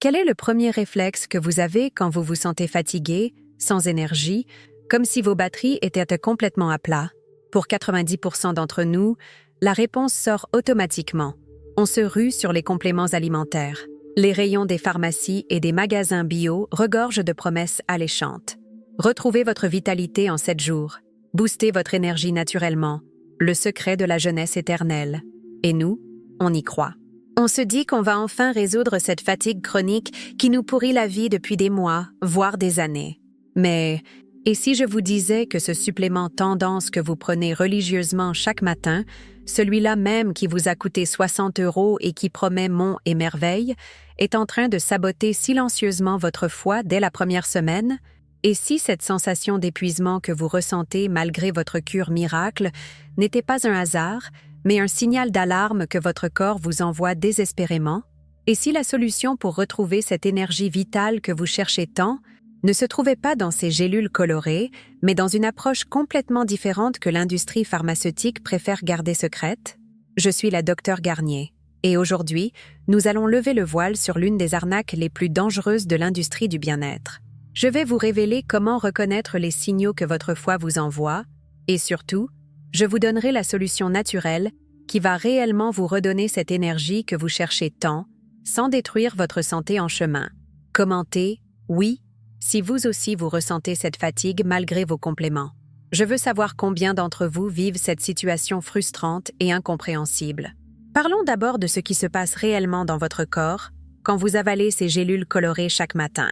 Quel est le premier réflexe que vous avez quand vous vous sentez fatigué, sans énergie, comme si vos batteries étaient complètement à plat? Pour 90% d'entre nous, la réponse sort automatiquement. On se rue sur les compléments alimentaires. Les rayons des pharmacies et des magasins bio regorgent de promesses alléchantes. Retrouvez votre vitalité en 7 jours. Boostez votre énergie naturellement. Le secret de la jeunesse éternelle. Et nous, on y croit. On se dit qu'on va enfin résoudre cette fatigue chronique qui nous pourrit la vie depuis des mois, voire des années. Mais, et si je vous disais que ce supplément tendance que vous prenez religieusement chaque matin, celui-là même qui vous a coûté 60 € et qui promet monts et merveilles, est en train de saboter silencieusement votre foi dès la première semaine? Et si cette sensation d'épuisement que vous ressentez malgré votre cure miracle n'était pas un hasard, mais un signal d'alarme que votre corps vous envoie désespérément? Et si la solution pour retrouver cette énergie vitale que vous cherchez tant ne se trouvait pas dans ces gélules colorées, mais dans une approche complètement différente que l'industrie pharmaceutique préfère garder secrète? Je suis la Dr Garnier, et aujourd'hui, nous allons lever le voile sur l'une des arnaques les plus dangereuses de l'industrie du bien-être. Je vais vous révéler comment reconnaître les signaux que votre foie vous envoie, et surtout, je vous donnerai la solution naturelle qui va réellement vous redonner cette énergie que vous cherchez tant, sans détruire votre santé en chemin. Commentez « Oui » si vous aussi vous ressentez cette fatigue malgré vos compléments. Je veux savoir combien d'entre vous vivent cette situation frustrante et incompréhensible. Parlons d'abord de ce qui se passe réellement dans votre corps quand vous avalez ces gélules colorées chaque matin.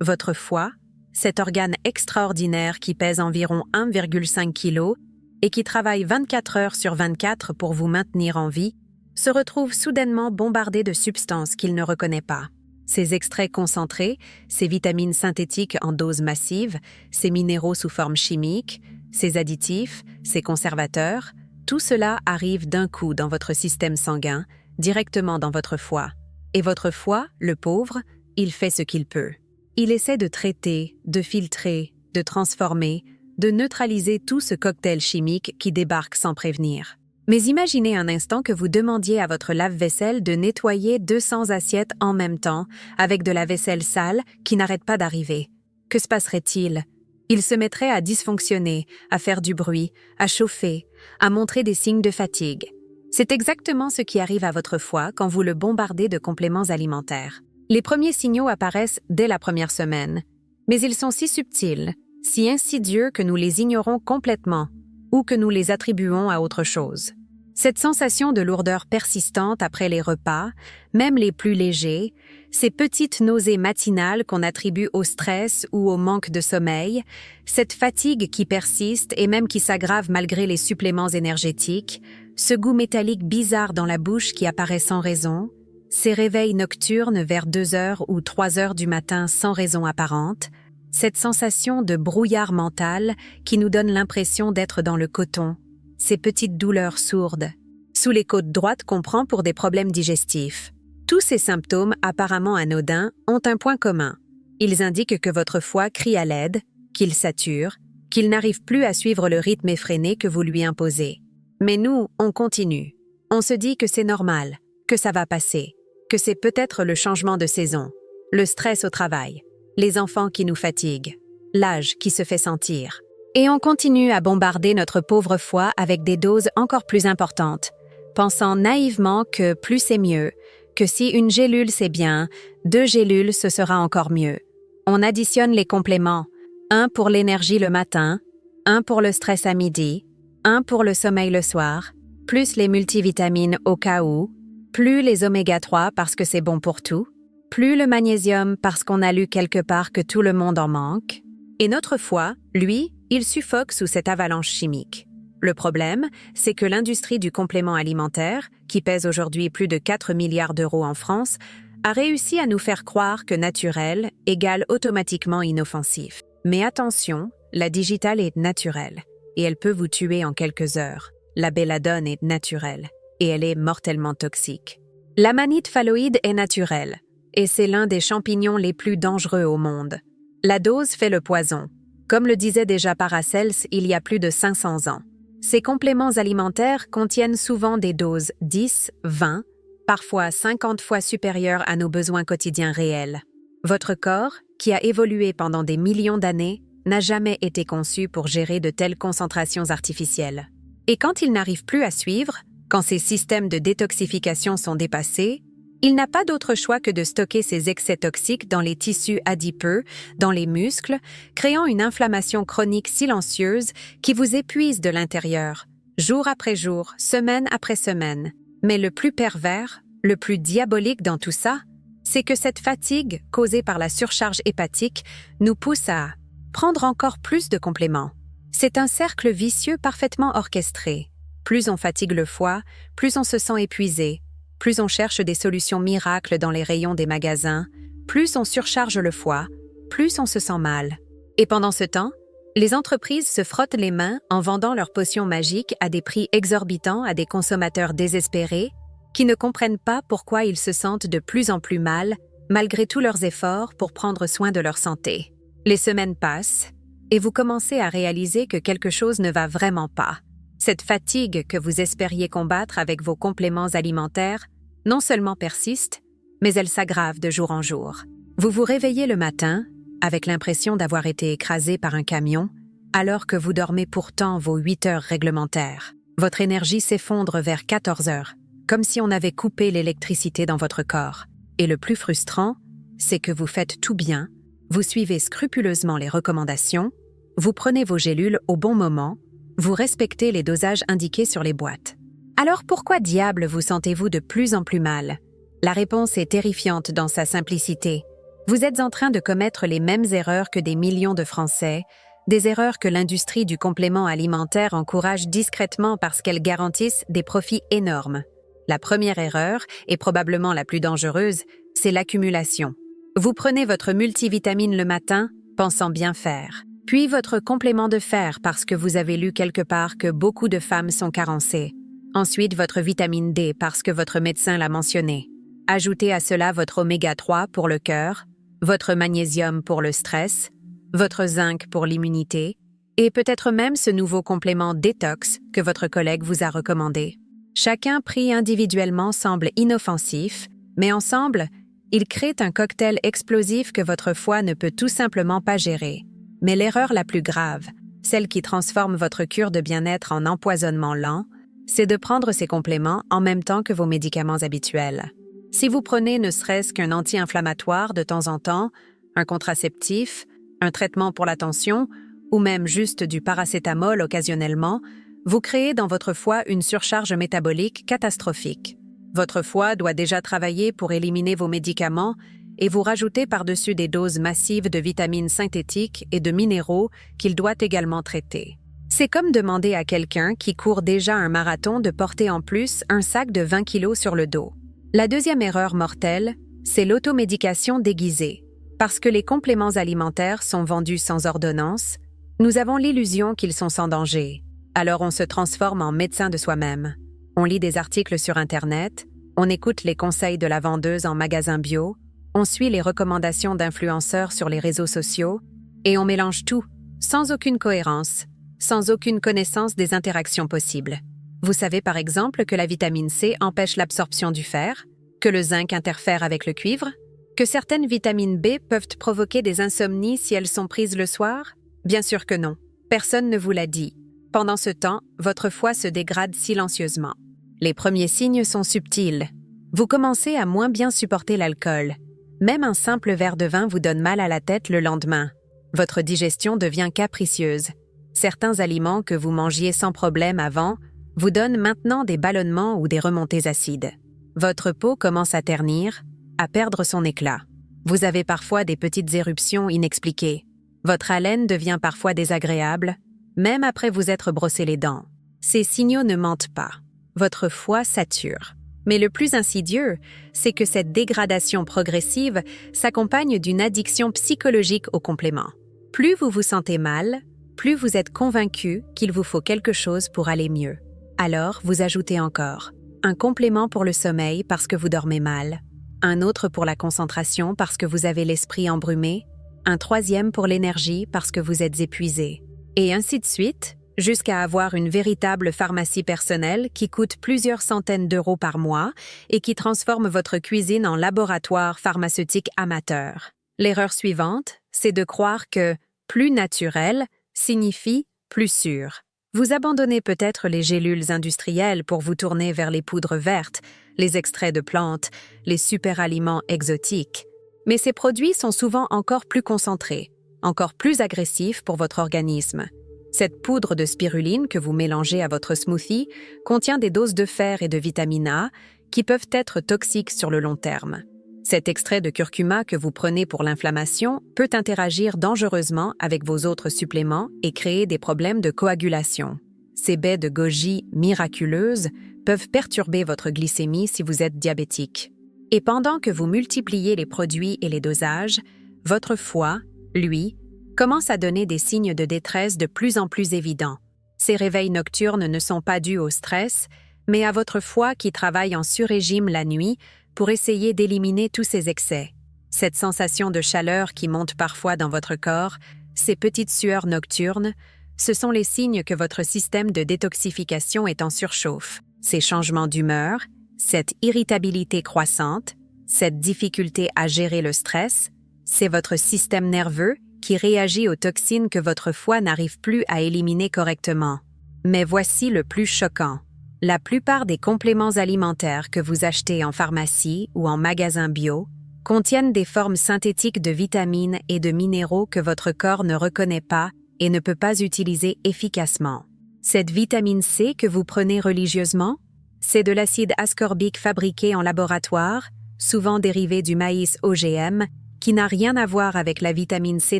Votre foie, cet organe extraordinaire qui pèse environ 1,5 kg et qui travaille 24 heures sur 24 pour vous maintenir en vie, se retrouve soudainement bombardé de substances qu'il ne reconnaît pas. Ces extraits concentrés, ces vitamines synthétiques en doses massives, ces minéraux sous forme chimique, ces additifs, ces conservateurs, tout cela arrive d'un coup dans votre système sanguin, directement dans votre foie. Et votre foie, le pauvre, il fait ce qu'il peut. Il essaie de traiter, de filtrer, de transformer, de neutraliser tout ce cocktail chimique qui débarque sans prévenir. Mais imaginez un instant que vous demandiez à votre lave-vaisselle de nettoyer 200 assiettes en même temps, avec de la vaisselle sale qui n'arrête pas d'arriver. Que se passerait-il? Il se mettrait à dysfonctionner, à faire du bruit, à chauffer, à montrer des signes de fatigue. C'est exactement ce qui arrive à votre foie quand vous le bombardez de compléments alimentaires. Les premiers signaux apparaissent dès la première semaine, mais ils sont si subtils, si insidieux que nous les ignorons complètement ou que nous les attribuons à autre chose. Cette sensation de lourdeur persistante après les repas, même les plus légers, ces petites nausées matinales qu'on attribue au stress ou au manque de sommeil, cette fatigue qui persiste et même qui s'aggrave malgré les suppléments énergétiques, ce goût métallique bizarre dans la bouche qui apparaît sans raison, ces réveils nocturnes vers 2 heures ou 3 heures du matin sans raison apparente, cette sensation de brouillard mental qui nous donne l'impression d'être dans le coton, ces petites douleurs sourdes, sous les côtes droites qu'on prend pour des problèmes digestifs. Tous ces symptômes apparemment anodins ont un point commun. Ils indiquent que votre foie crie à l'aide, qu'il sature, qu'il n'arrive plus à suivre le rythme effréné que vous lui imposez. Mais nous, on continue. On se dit que c'est normal, que ça va passer, que c'est peut-être le changement de saison, le stress au travail, les enfants qui nous fatiguent, l'âge qui se fait sentir. Et on continue à bombarder notre pauvre foie avec des doses encore plus importantes, pensant naïvement que plus c'est mieux, que si une gélule c'est bien, 2 gélules ce sera encore mieux. On additionne les compléments, 1 pour l'énergie le matin, 1 pour le stress à midi, 1 pour le sommeil le soir, plus les multivitamines au cas où, plus les oméga 3 parce que c'est bon pour tout, plus le magnésium parce qu'on a lu quelque part que tout le monde en manque. Et notre foie, lui, il suffoque sous cette avalanche chimique. Le problème, c'est que l'industrie du complément alimentaire, qui pèse aujourd'hui plus de 4 milliards d'euros en France, a réussi à nous faire croire que naturel égale automatiquement inoffensif. Mais attention, la digitale est naturelle, et elle peut vous tuer en quelques heures. La belladone est naturelle, et elle est mortellement toxique. L'amanite phalloïde est naturelle, et c'est l'un des champignons les plus dangereux au monde. La dose fait le poison. Comme le disait déjà Paracels il y a plus de 500 ans. Ces compléments alimentaires contiennent souvent des doses 10, 20 parfois 50 fois supérieur à nos besoins quotidiens réels. Votre corps, qui a évolué pendant des millions d'années, n'a jamais été conçu pour gérer de telles concentrations artificielles. Et quand il n'arrive plus à suivre, quand ces systèmes de détoxification sont dépassés, il n'a pas d'autre choix que de stocker ces excès toxiques dans les tissus adipeux, dans les muscles, créant une inflammation chronique silencieuse qui vous épuise de l'intérieur, jour après jour, semaine après semaine. Mais le plus pervers, le plus diabolique dans tout ça, c'est que cette fatigue causée par la surcharge hépatique nous pousse à prendre encore plus de compléments. C'est un cercle vicieux parfaitement orchestré. Plus on fatigue le foie, plus on se sent épuisé, plus on cherche des solutions miracles dans les rayons des magasins, plus on surcharge le foie, plus on se sent mal. Et pendant ce temps, les entreprises se frottent les mains en vendant leurs potions magiques à des prix exorbitants à des consommateurs désespérés qui ne comprennent pas pourquoi ils se sentent de plus en plus mal malgré tous leurs efforts pour prendre soin de leur santé. Les semaines passent et vous commencez à réaliser que quelque chose ne va vraiment pas. Cette fatigue que vous espériez combattre avec vos compléments alimentaires non seulement persiste, mais elle s'aggrave de jour en jour. Vous vous réveillez le matin avec l'impression d'avoir été écrasé par un camion, alors que vous dormez pourtant vos 8 heures réglementaires. Votre énergie s'effondre vers 14 heures, comme si on avait coupé l'électricité dans votre corps. Et le plus frustrant, c'est que vous faites tout bien, vous suivez scrupuleusement les recommandations, vous prenez vos gélules au bon moment, vous respectez les dosages indiqués sur les boîtes. Alors pourquoi diable vous sentez-vous de plus en plus mal? La réponse est terrifiante dans sa simplicité. Vous êtes en train de commettre les mêmes erreurs que des millions de Français, des erreurs que l'industrie du complément alimentaire encourage discrètement parce qu'elles garantissent des profits énormes. La première erreur, et probablement la plus dangereuse, c'est l'accumulation. Vous prenez votre multivitamine le matin, pensant bien faire. Puis votre complément de fer parce que vous avez lu quelque part que beaucoup de femmes sont carencées. Ensuite, votre vitamine D parce que votre médecin l'a mentionné. Ajoutez à cela votre oméga 3 pour le cœur, votre magnésium pour le stress, votre zinc pour l'immunité, et peut-être même ce nouveau complément détox que votre collègue vous a recommandé. Chacun pris individuellement semble inoffensif, mais ensemble, ils créent un cocktail explosif que votre foie ne peut tout simplement pas gérer. Mais l'erreur la plus grave, celle qui transforme votre cure de bien-être en empoisonnement lent, c'est de prendre ces compléments en même temps que vos médicaments habituels. Si vous prenez ne serait-ce qu'un anti-inflammatoire de temps en temps, un contraceptif, un traitement pour la tension, ou même juste du paracétamol occasionnellement, vous créez dans votre foie une surcharge métabolique catastrophique. Votre foie doit déjà travailler pour éliminer vos médicaments et vous rajoutez par-dessus des doses massives de vitamines synthétiques et de minéraux qu'il doit également traiter. C'est comme demander à quelqu'un qui court déjà un marathon de porter en plus un sac de 20 kilos sur le dos. La deuxième erreur mortelle, c'est l'automédication déguisée. Parce que les compléments alimentaires sont vendus sans ordonnance, nous avons l'illusion qu'ils sont sans danger. Alors on se transforme en médecin de soi-même. On lit des articles sur Internet, on écoute les conseils de la vendeuse en magasin bio, on suit les recommandations d'influenceurs sur les réseaux sociaux, et on mélange tout, sans aucune cohérence, sans aucune connaissance des interactions possibles. Vous savez par exemple que la vitamine C empêche l'absorption du fer, que le zinc interfère avec le cuivre, que certaines vitamines B peuvent provoquer des insomnies si elles sont prises le soir? Bien sûr que non. Personne ne vous l'a dit. Pendant ce temps, votre foie se dégrade silencieusement. Les premiers signes sont subtils. Vous commencez à moins bien supporter l'alcool. Même un simple verre de vin vous donne mal à la tête le lendemain. Votre digestion devient capricieuse. Certains aliments que vous mangiez sans problème avant vous donnent maintenant des ballonnements ou des remontées acides. Votre peau commence à ternir, à perdre son éclat. Vous avez parfois des petites éruptions inexpliquées. Votre haleine devient parfois désagréable, même après vous être brossé les dents. Ces signaux ne mentent pas. Votre foie sature. Mais le plus insidieux, c'est que cette dégradation progressive s'accompagne d'une addiction psychologique aux compléments. Plus vous vous sentez mal, plus vous êtes convaincu qu'il vous faut quelque chose pour aller mieux. Alors, vous ajoutez encore un complément pour le sommeil parce que vous dormez mal, un autre pour la concentration parce que vous avez l'esprit embrumé, un troisième pour l'énergie parce que vous êtes épuisé. Et ainsi de suite, jusqu'à avoir une véritable pharmacie personnelle qui coûte plusieurs centaines d'euros par mois et qui transforme votre cuisine en laboratoire pharmaceutique amateur. L'erreur suivante, c'est de croire que « plus naturel » signifie « plus sûr ». Vous abandonnez peut-être les gélules industrielles pour vous tourner vers les poudres vertes, les extraits de plantes, les superaliments exotiques. Mais ces produits sont souvent encore plus concentrés, encore plus agressifs pour votre organisme. Cette poudre de spiruline que vous mélangez à votre smoothie contient des doses de fer et de vitamine A qui peuvent être toxiques sur le long terme. Cet extrait de curcuma que vous prenez pour l'inflammation peut interagir dangereusement avec vos autres suppléments et créer des problèmes de coagulation. Ces baies de goji miraculeuses peuvent perturber votre glycémie si vous êtes diabétique. Et pendant que vous multipliez les produits et les dosages, votre foie, lui, commence à donner des signes de détresse de plus en plus évidents. Ces réveils nocturnes ne sont pas dus au stress, mais à votre foie qui travaille en sur-régime la nuit pour essayer d'éliminer tous ces excès. Cette sensation de chaleur qui monte parfois dans votre corps, ces petites sueurs nocturnes, ce sont les signes que votre système de détoxification est en surchauffe. Ces changements d'humeur, cette irritabilité croissante, cette difficulté à gérer le stress, c'est votre système nerveux qui réagit aux toxines que votre foie n'arrive plus à éliminer correctement. Mais voici le plus choquant. La plupart des compléments alimentaires que vous achetez en pharmacie ou en magasin bio contiennent des formes synthétiques de vitamines et de minéraux que votre corps ne reconnaît pas et ne peut pas utiliser efficacement. Cette vitamine C que vous prenez religieusement, c'est de l'acide ascorbique fabriqué en laboratoire, souvent dérivé du maïs OGM, qui n'a rien à voir avec la vitamine C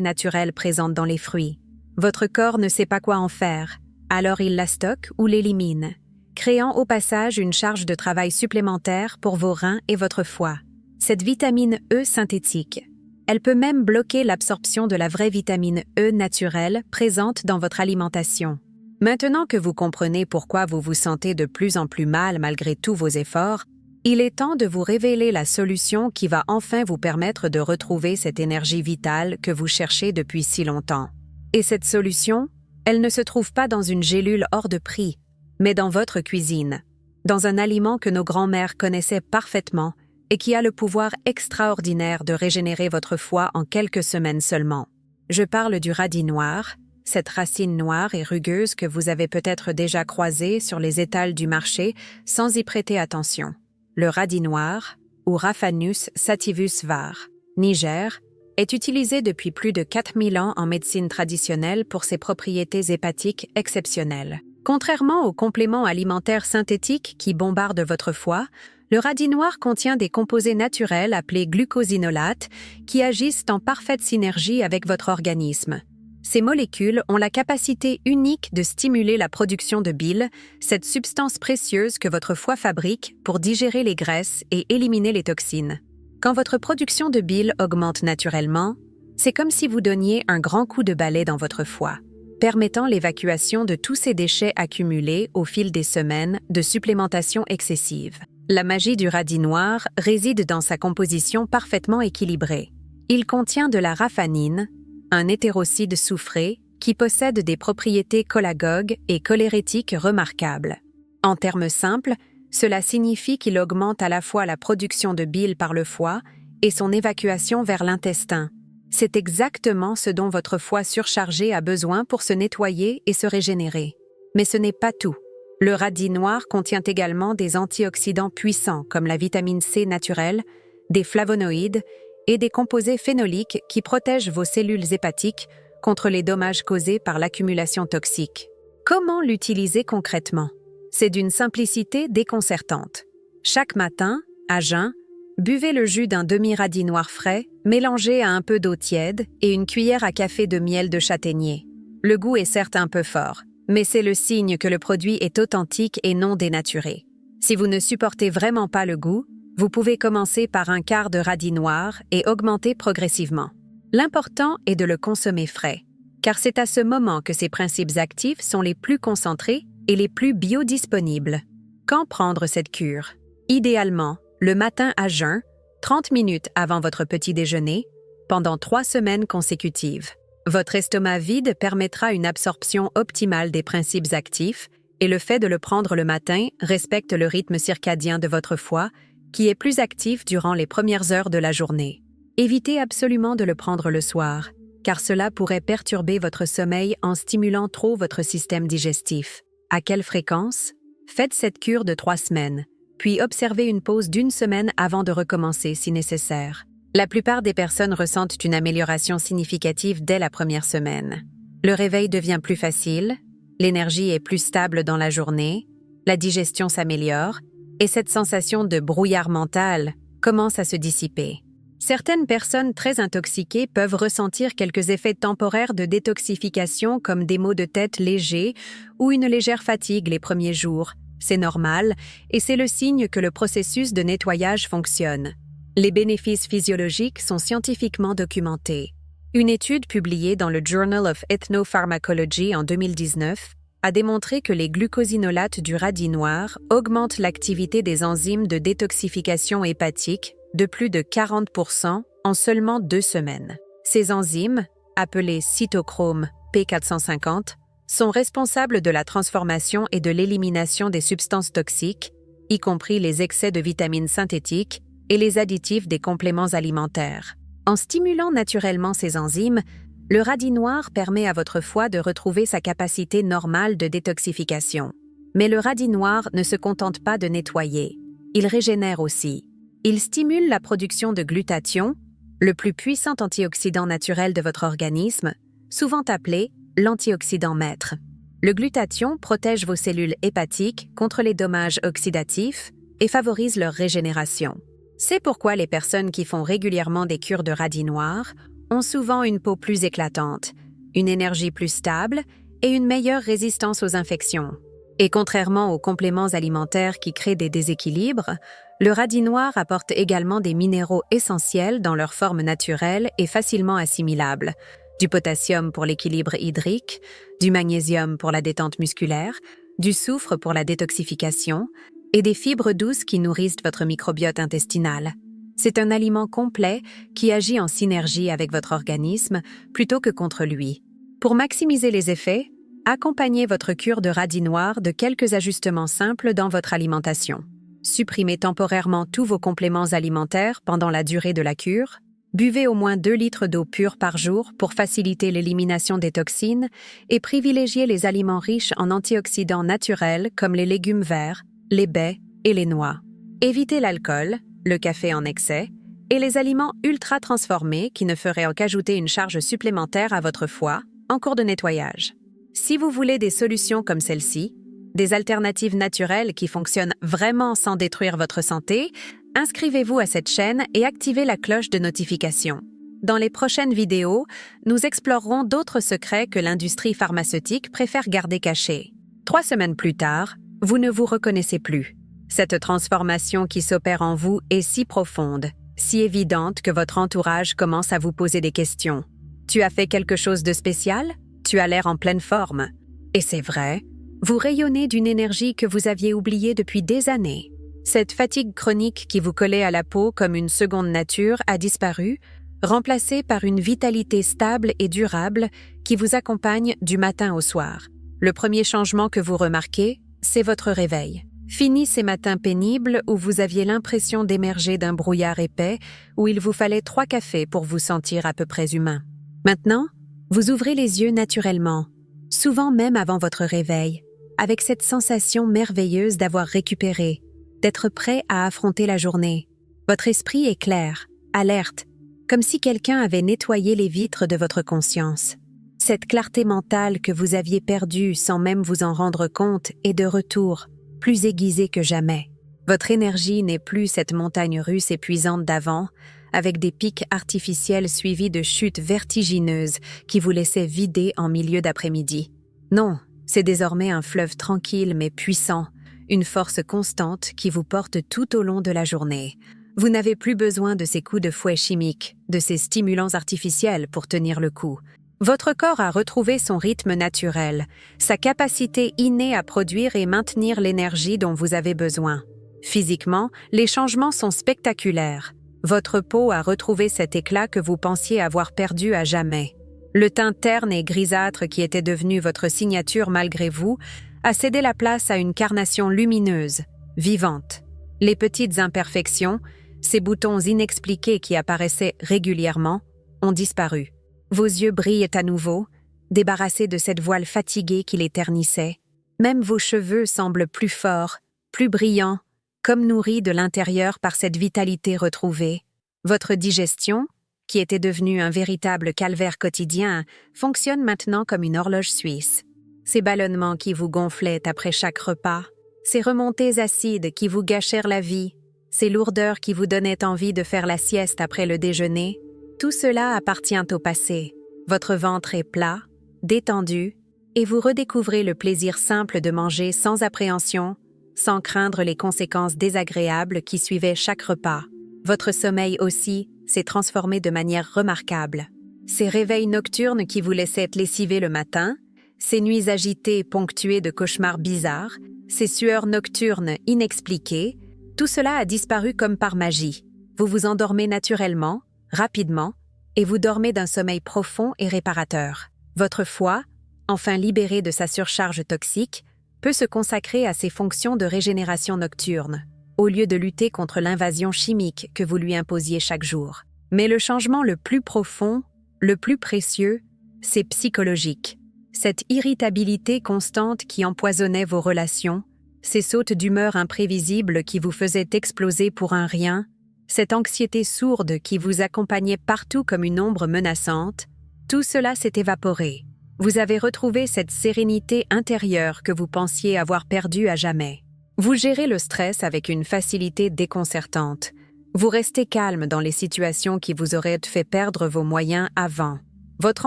naturelle présente dans les fruits. Votre corps ne sait pas quoi en faire, alors il la stocke ou l'élimine, créant au passage une charge de travail supplémentaire pour vos reins et votre foie. Cette vitamine E synthétique, elle peut même bloquer l'absorption de la vraie vitamine E naturelle présente dans votre alimentation. Maintenant que vous comprenez pourquoi vous vous sentez de plus en plus mal malgré tous vos efforts, il est temps de vous révéler la solution qui va enfin vous permettre de retrouver cette énergie vitale que vous cherchez depuis si longtemps. Et cette solution, elle ne se trouve pas dans une gélule hors de prix, mais dans votre cuisine, dans un aliment que nos grands-mères connaissaient parfaitement et qui a le pouvoir extraordinaire de régénérer votre foie en quelques semaines seulement. Je parle du radis noir, cette racine noire et rugueuse que vous avez peut-être déjà croisée sur les étals du marché sans y prêter attention. Le radis noir, ou Raphanus sativus var, Niger, est utilisé depuis plus de 4000 ans en médecine traditionnelle pour ses propriétés hépatiques exceptionnelles. Contrairement aux compléments alimentaires synthétiques qui bombardent votre foie, le radis noir contient des composés naturels appelés glucosinolates qui agissent en parfaite synergie avec votre organisme. Ces molécules ont la capacité unique de stimuler la production de bile, cette substance précieuse que votre foie fabrique pour digérer les graisses et éliminer les toxines. Quand votre production de bile augmente naturellement, c'est comme si vous donniez un grand coup de balai dans votre foie, permettant l'évacuation de tous ces déchets accumulés au fil des semaines de supplémentation excessive. La magie du radis noir réside dans sa composition parfaitement équilibrée. Il contient de la raphanine, un hétérocide soufré qui possède des propriétés cholagogues et cholérétiques remarquables. En termes simples, cela signifie qu'il augmente à la fois la production de bile par le foie et son évacuation vers l'intestin. C'est exactement ce dont votre foie surchargé a besoin pour se nettoyer et se régénérer. Mais ce n'est pas tout. Le radis noir contient également des antioxydants puissants comme la vitamine C naturelle, des flavonoïdes et des composés phénoliques qui protègent vos cellules hépatiques contre les dommages causés par l'accumulation toxique. Comment l'utiliser concrètement? C'est d'une simplicité déconcertante. Chaque matin, à jeun, buvez le jus d'un demi-radis noir frais, mélangé à un peu d'eau tiède et une cuillère à café de miel de châtaignier. Le goût est certes un peu fort, mais c'est le signe que le produit est authentique et non dénaturé. Si vous ne supportez vraiment pas le goût, vous pouvez commencer par un quart de radis noir et augmenter progressivement. L'important est de le consommer frais, car c'est à ce moment que ses principes actifs sont les plus concentrés et les plus biodisponibles. Quand prendre cette cure? Idéalement, le matin à jeun, 30 minutes avant votre petit déjeuner, pendant 3 semaines consécutives. Votre estomac vide permettra une absorption optimale des principes actifs et le fait de le prendre le matin respecte le rythme circadien de votre foie, qui est plus actif durant les premières heures de la journée. Évitez absolument de le prendre le soir, car cela pourrait perturber votre sommeil en stimulant trop votre système digestif. À quelle fréquence? Faites cette cure de 3 semaines, puis observez une pause d'1 semaine avant de recommencer si nécessaire. La plupart des personnes ressentent une amélioration significative dès la première semaine. Le réveil devient plus facile, l'énergie est plus stable dans la journée, la digestion s'améliore, et cette sensation de brouillard mental commence à se dissiper. Certaines personnes très intoxiquées peuvent ressentir quelques effets temporaires de détoxification comme des maux de tête légers ou une légère fatigue les premiers jours. C'est normal et c'est le signe que le processus de nettoyage fonctionne. Les bénéfices physiologiques sont scientifiquement documentés. Une étude publiée dans le Journal of Ethnopharmacology en 2019 a démontré que les glucosinolates du radis noir augmentent l'activité des enzymes de détoxification hépatique de plus de 40% en seulement 2 semaines. Ces enzymes, appelées cytochrome P450, sont responsables de la transformation et de l'élimination des substances toxiques, y compris les excès de vitamines synthétiques et les additifs des compléments alimentaires. En stimulant naturellement ces enzymes, le radis noir permet à votre foie de retrouver sa capacité normale de détoxification. Mais le radis noir ne se contente pas de nettoyer, il régénère aussi. Il stimule la production de glutathion, le plus puissant antioxydant naturel de votre organisme, souvent appelé l'antioxydant maître. Le glutathion protège vos cellules hépatiques contre les dommages oxydatifs et favorise leur régénération. C'est pourquoi les personnes qui font régulièrement des cures de radis noir ont souvent une peau plus éclatante, une énergie plus stable et une meilleure résistance aux infections. Et contrairement aux compléments alimentaires qui créent des déséquilibres, le radis noir apporte également des minéraux essentiels dans leur forme naturelle et facilement assimilables, du potassium pour l'équilibre hydrique, du magnésium pour la détente musculaire, du soufre pour la détoxification et des fibres douces qui nourrissent votre microbiote intestinal. C'est un aliment complet qui agit en synergie avec votre organisme plutôt que contre lui. Pour maximiser les effets, accompagnez votre cure de radis noir de quelques ajustements simples dans votre alimentation. Supprimez temporairement tous vos compléments alimentaires pendant la durée de la cure. Buvez au moins 2 litres d'eau pure par jour pour faciliter l'élimination des toxines et privilégiez les aliments riches en antioxydants naturels comme les légumes verts, les baies et les noix. Évitez l'alcool, le café en excès et les aliments ultra transformés qui ne feraient qu'ajouter une charge supplémentaire à votre foie en cours de nettoyage. Si vous voulez des solutions comme celle-ci, des alternatives naturelles qui fonctionnent vraiment sans détruire votre santé, inscrivez-vous à cette chaîne et activez la cloche de notification. Dans les prochaines vidéos, nous explorerons d'autres secrets que l'industrie pharmaceutique préfère garder cachés. 3 semaines plus tard, vous ne vous reconnaissez plus. Cette transformation qui s'opère en vous est si profonde, si évidente que votre entourage commence à vous poser des questions. Tu as fait quelque chose de spécial? Tu as l'air en pleine forme. Et c'est vrai, vous rayonnez d'une énergie que vous aviez oubliée depuis des années. Cette fatigue chronique qui vous collait à la peau comme une seconde nature a disparu, remplacée par une vitalité stable et durable qui vous accompagne du matin au soir. Le premier changement que vous remarquez, c'est votre réveil. Fini ces matins pénibles où vous aviez l'impression d'émerger d'un brouillard épais, où il vous fallait 3 cafés pour vous sentir à peu près humain. Maintenant, vous ouvrez les yeux naturellement, souvent même avant votre réveil, avec cette sensation merveilleuse d'avoir récupéré, d'être prêt à affronter la journée. Votre esprit est clair, alerte, comme si quelqu'un avait nettoyé les vitres de votre conscience. Cette clarté mentale que vous aviez perdue sans même vous en rendre compte est de retour, plus aiguisée que jamais. Votre énergie n'est plus cette montagne russe épuisante d'avant, avec des pics artificiels suivis de chutes vertigineuses qui vous laissaient vider en milieu d'après-midi. Non, c'est désormais un fleuve tranquille mais puissant, une force constante qui vous porte tout au long de la journée. Vous n'avez plus besoin de ces coups de fouet chimiques, de ces stimulants artificiels pour tenir le coup. Votre corps a retrouvé son rythme naturel, sa capacité innée à produire et maintenir l'énergie dont vous avez besoin. Physiquement, les changements sont spectaculaires. Votre peau a retrouvé cet éclat que vous pensiez avoir perdu à jamais. Le teint terne et grisâtre qui était devenu votre signature malgré vous a cédé la place à une carnation lumineuse, vivante. Les petites imperfections, ces boutons inexpliqués qui apparaissaient régulièrement, ont disparu. Vos yeux brillent à nouveau, débarrassés de cette voile fatiguée qui les ternissait. Même vos cheveux semblent plus forts, plus brillants, comme nourris de l'intérieur par cette vitalité retrouvée. Votre digestion, qui était devenue un véritable calvaire quotidien, fonctionne maintenant comme une horloge suisse. Ces ballonnements qui vous gonflaient après chaque repas, ces remontées acides qui vous gâchèrent la vie, ces lourdeurs qui vous donnaient envie de faire la sieste après le déjeuner, tout cela appartient au passé. Votre ventre est plat, détendu, et vous redécouvrez le plaisir simple de manger sans appréhension, sans craindre les conséquences désagréables qui suivaient chaque repas. Votre sommeil aussi s'est transformé de manière remarquable. Ces réveils nocturnes qui vous laissaient être lessivés le matin, ces nuits agitées ponctuées de cauchemars bizarres, ces sueurs nocturnes inexpliquées, tout cela a disparu comme par magie. Vous vous endormez naturellement, rapidement, et vous dormez d'un sommeil profond et réparateur. Votre foie, enfin libéré de sa surcharge toxique, peut se consacrer à ses fonctions de régénération nocturne, au lieu de lutter contre l'invasion chimique que vous lui imposiez chaque jour. Mais le changement le plus profond, le plus précieux, c'est psychologique. Cette irritabilité constante qui empoisonnait vos relations, ces sautes d'humeur imprévisibles qui vous faisaient exploser pour un rien, cette anxiété sourde qui vous accompagnait partout comme une ombre menaçante, tout cela s'est évaporé. Vous avez retrouvé cette sérénité intérieure que vous pensiez avoir perdue à jamais. Vous gérez le stress avec une facilité déconcertante. Vous restez calme dans les situations qui vous auraient fait perdre vos moyens avant. Votre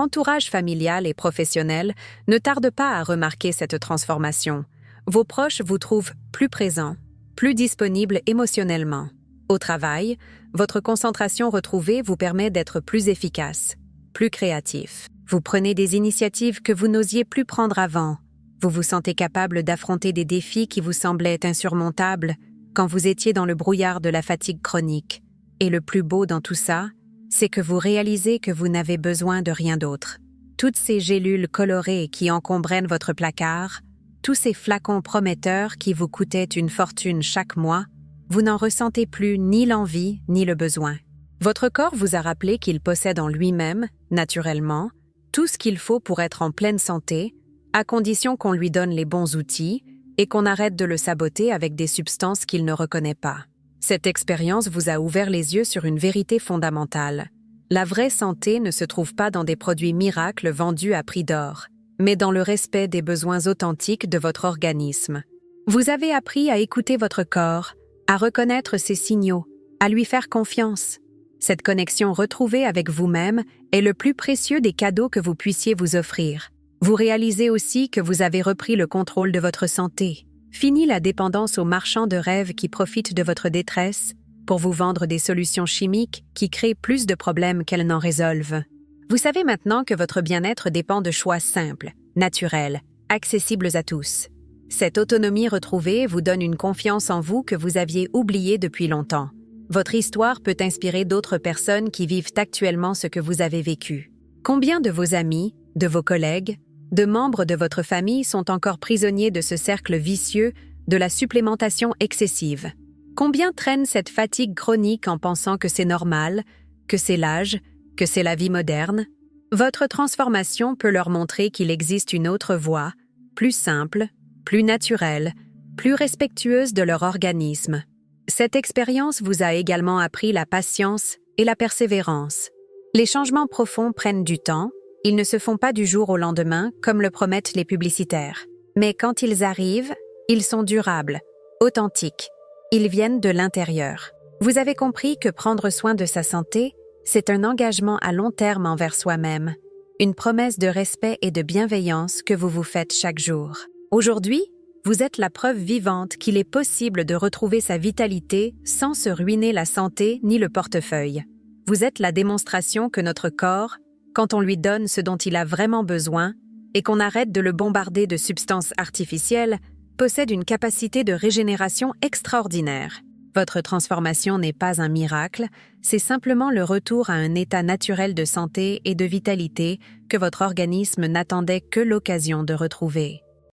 entourage familial et professionnel ne tarde pas à remarquer cette transformation. Vos proches vous trouvent plus présent, plus disponible émotionnellement. Au travail, votre concentration retrouvée vous permet d'être plus efficace, plus créatif. Vous prenez des initiatives que vous n'osiez plus prendre avant. Vous vous sentez capable d'affronter des défis qui vous semblaient insurmontables quand vous étiez dans le brouillard de la fatigue chronique. Et le plus beau dans tout ça, c'est que vous réalisez que vous n'avez besoin de rien d'autre. Toutes ces gélules colorées qui encombraient votre placard, tous ces flacons prometteurs qui vous coûtaient une fortune chaque mois, vous n'en ressentez plus ni l'envie ni le besoin. Votre corps vous a rappelé qu'il possède en lui-même, naturellement, tout ce qu'il faut pour être en pleine santé, à condition qu'on lui donne les bons outils et qu'on arrête de le saboter avec des substances qu'il ne reconnaît pas. Cette expérience vous a ouvert les yeux sur une vérité fondamentale. La vraie santé ne se trouve pas dans des produits miracles vendus à prix d'or, mais dans le respect des besoins authentiques de votre organisme. Vous avez appris à écouter votre corps, à reconnaître ses signaux, à lui faire confiance. Cette connexion retrouvée avec vous-même est le plus précieux des cadeaux que vous puissiez vous offrir. Vous réalisez aussi que vous avez repris le contrôle de votre santé. Fini la dépendance aux marchands de rêve qui profitent de votre détresse pour vous vendre des solutions chimiques qui créent plus de problèmes qu'elles n'en résolvent. Vous savez maintenant que votre bien-être dépend de choix simples, naturels, accessibles à tous. Cette autonomie retrouvée vous donne une confiance en vous que vous aviez oubliée depuis longtemps. Votre histoire peut inspirer d'autres personnes qui vivent actuellement ce que vous avez vécu. Combien de vos amis, de vos collègues, de membres de votre famille sont encore prisonniers de ce cercle vicieux de la supplémentation excessive? Combien traînent cette fatigue chronique en pensant que c'est normal, que c'est l'âge, que c'est la vie moderne? Votre transformation peut leur montrer qu'il existe une autre voie, plus simple, plus naturelle, plus respectueuse de leur organisme. Cette expérience vous a également appris la patience et la persévérance. Les changements profonds prennent du temps, ils ne se font pas du jour au lendemain comme le promettent les publicitaires. Mais quand ils arrivent, ils sont durables, authentiques. Ils viennent de l'intérieur. Vous avez compris que prendre soin de sa santé, c'est un engagement à long terme envers soi-même, une promesse de respect et de bienveillance que vous vous faites chaque jour. Aujourd'hui, vous êtes la preuve vivante qu'il est possible de retrouver sa vitalité sans se ruiner la santé ni le portefeuille. Vous êtes la démonstration que notre corps, quand on lui donne ce dont il a vraiment besoin et qu'on arrête de le bombarder de substances artificielles, possède une capacité de régénération extraordinaire. Votre transformation n'est pas un miracle, c'est simplement le retour à un état naturel de santé et de vitalité que votre organisme n'attendait que l'occasion de retrouver.